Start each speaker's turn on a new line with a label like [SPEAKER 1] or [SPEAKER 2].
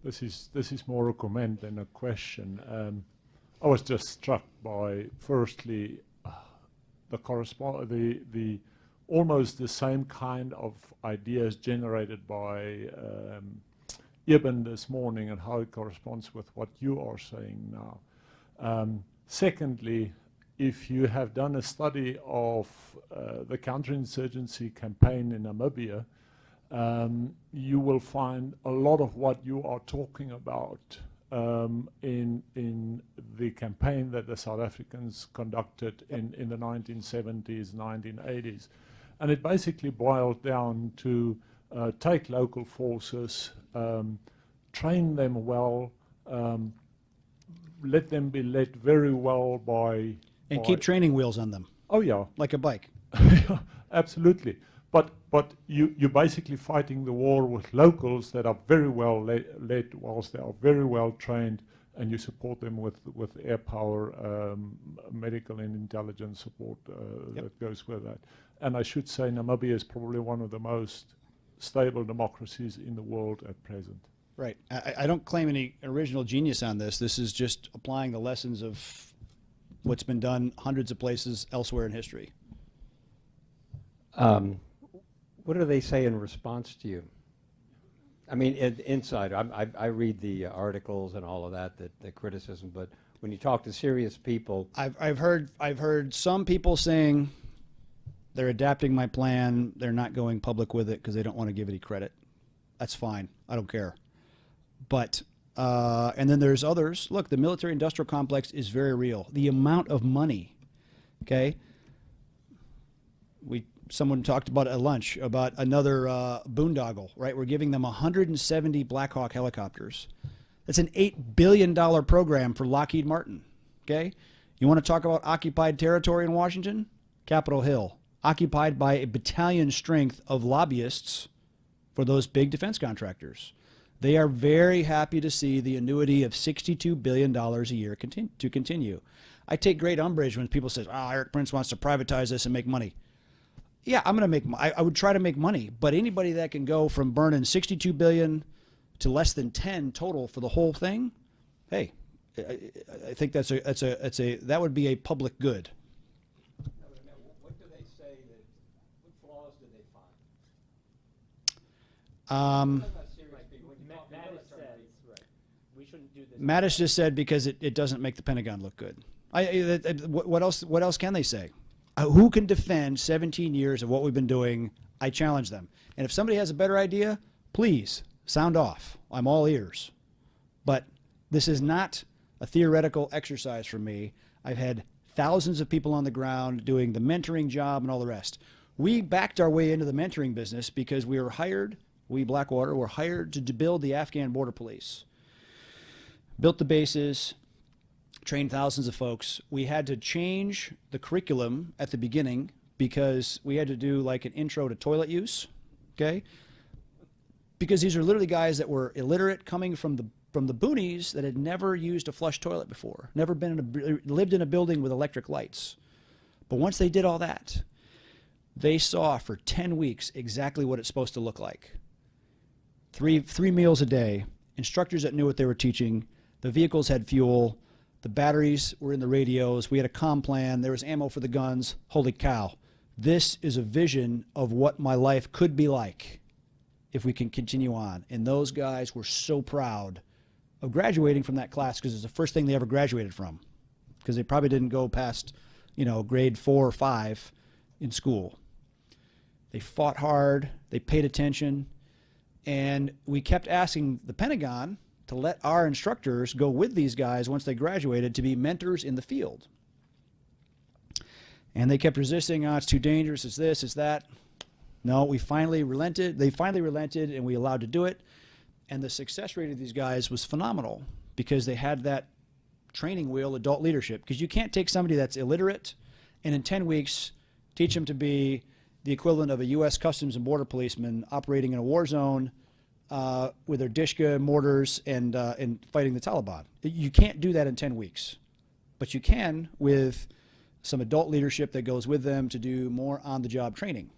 [SPEAKER 1] this is more a comment than a question. I was just struck by, firstly, the almost the same kind of ideas generated by Eben this morning and how it corresponds with what you are saying now. Secondly, if you have done a study of the counterinsurgency campaign in Namibia, you will find a lot of what you are talking about in the campaign that the South Africans conducted in the 1970s, 1980s. And it basically boiled down to take local forces, train them well, let them be led very well by...
[SPEAKER 2] And keep training wheels on them.
[SPEAKER 1] Oh, yeah.
[SPEAKER 2] Like a bike.
[SPEAKER 1] Absolutely. But you're basically fighting the war with locals that are very well led, whilst they are very well trained, and you support them with air power, medical and intelligence support that goes with that. And I should say Namibia is probably one of the most stable democracies in the world at present.
[SPEAKER 2] Right. I don't claim any original genius on this. This is just applying the lessons of what's been done hundreds of places elsewhere in history.
[SPEAKER 3] What do they say in response to you? I mean, inside, I read the articles and all of that, the criticism, but when you talk to serious people...
[SPEAKER 2] I've heard some people saying they're adapting my plan, they're not going public with it because they don't want to give any credit. That's fine. I don't care. But, and then there's others. Look, the military-industrial complex is very real. The amount of money, okay? Someone talked about at lunch about another boondoggle, right? We're giving them 170 Black Hawk helicopters. That's an $8 billion program for Lockheed Martin, okay? You want to talk about occupied territory in Washington? Capitol Hill, occupied by a battalion strength of lobbyists for those big defense contractors. They are very happy to see the annuity of $62 billion a year to continue. I take great umbrage when people say, oh, Erik Prince wants to privatize this and make money. Yeah, I'm going to make. I would try to make money, but anybody that can go from burning 62 billion to less than 10 total for the whole thing, hey, I think that would be a public good.
[SPEAKER 3] What do they say? What flaws do they find?
[SPEAKER 2] Mattis just said because it doesn't make the Pentagon look good. What else can they say? Who can defend 17 years of what we've been doing? I challenge them. And if somebody has a better idea, please sound off. I'm all ears. But this is not a theoretical exercise for me. I've had thousands of people on the ground doing the mentoring job and all the rest. We backed our way into the mentoring business because we were hired, we Blackwater were hired to build the Afghan border police. Built the bases, trained thousands of folks. We had to change the curriculum at the beginning because we had to do like an intro to toilet use, okay? Because these are literally guys that were illiterate coming from the boonies that had never used a flush toilet before, never lived in a building with electric lights. But once they did all that, they saw for 10 weeks exactly what it's supposed to look like. Three meals a day, instructors that knew what they were teaching, the vehicles had fuel, the batteries were in the radios. We had a comm plan. There was ammo for the guns. Holy cow. This is a vision of what my life could be like if we can continue on. And those guys were so proud of graduating from that class because it's the first thing they ever graduated from because they probably didn't go past, grade 4 or 5 in school. They fought hard. They paid attention. And we kept asking the Pentagon to let our instructors go with these guys once they graduated to be mentors in the field. And they kept resisting, it's too dangerous, it's this, it's that. No, we finally relented. They finally relented and we allowed to do it. And the success rate of these guys was phenomenal because they had that training wheel, adult leadership. Because you can't take somebody that's illiterate and in 10 weeks teach them to be the equivalent of a U.S. Customs and Border policeman operating in a war zone with their Dishka mortars and fighting the Taliban. You can't do that in 10 weeks. But you can with some adult leadership that goes with them to do more on-the-job training.